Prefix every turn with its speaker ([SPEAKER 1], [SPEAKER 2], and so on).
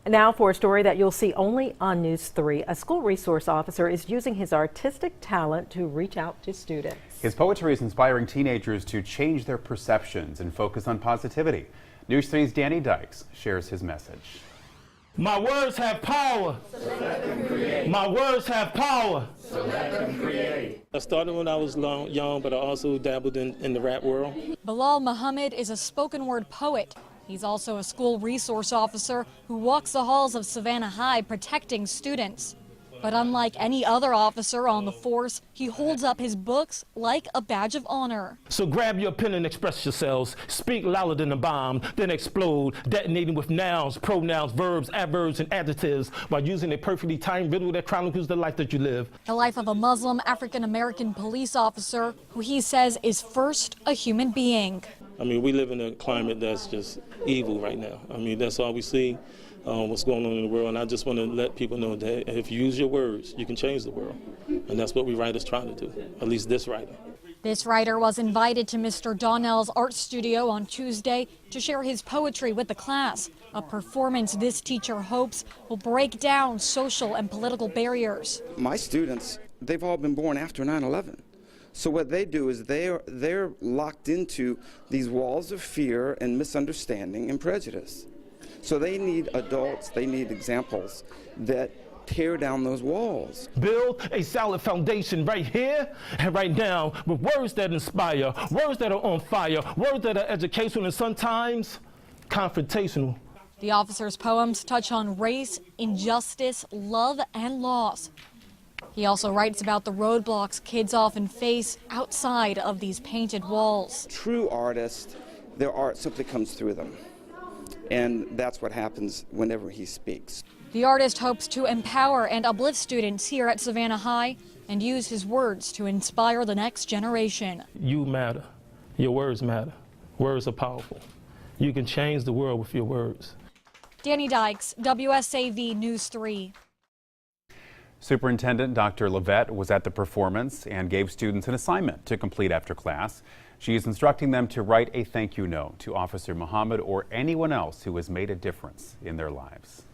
[SPEAKER 1] Now for a story that you'll see only on News 3. A school resource officer is using his artistic talent to reach out to students.
[SPEAKER 2] His poetry is inspiring teenagers to change their perceptions and focus on positivity. News 3's Danni Dikes shares his message.
[SPEAKER 3] My words have power.
[SPEAKER 4] So let them create.
[SPEAKER 3] My words have power.
[SPEAKER 4] So let them create.
[SPEAKER 5] I started when I was young, but I also dabbled in the rap world.
[SPEAKER 6] Bilal Muhammad is a spoken word poet. He's also a school resource officer who walks the halls of Savannah High protecting students. But unlike any other officer on the force, he holds up his books like a badge of honor.
[SPEAKER 3] So grab your pen and express yourselves. Speak louder than a bomb, then explode, detonating with nouns, pronouns, verbs, adverbs, and adjectives while using a perfectly timed riddle that chronicles the life that you live.
[SPEAKER 6] The life of a Muslim African-American police officer who he says is first a human being.
[SPEAKER 5] I mean, we live in a climate that's just evil right now. I mean, that's all we see, what's going on in the world. And I just want to let people know that if you use your words, you can change the world. And that's what we writers trying to do, at least this writer.
[SPEAKER 6] This writer was invited to Mr. Donnell's art studio on Tuesday to share his poetry with the class, a performance this teacher hopes will break down social and political barriers.
[SPEAKER 7] My students, they've all been born after 9/11. So what they do is they're locked into these walls of fear and misunderstanding and prejudice. So they need adults, they need examples that tear down those walls.
[SPEAKER 3] Build a solid foundation right here and right now with words that inspire, words that are on fire, words that are educational and sometimes confrontational.
[SPEAKER 6] The officer's poems touch on race, injustice, love, and loss. He also writes about the roadblocks kids often face outside of these painted walls.
[SPEAKER 7] True artists, their art simply comes through them. And that's what happens whenever he speaks.
[SPEAKER 6] The artist hopes to empower and uplift students here at Savannah High and use his words to inspire the next generation.
[SPEAKER 3] You matter. Your words matter. Words are powerful. You can change the world with your words.
[SPEAKER 6] Danni Dikes, WSAV News 3.
[SPEAKER 2] Superintendent Dr. Levette was at the performance and gave students an assignment to complete after class. She is instructing them to write a thank you note to Officer Muhammad or anyone else who has made a difference in their lives.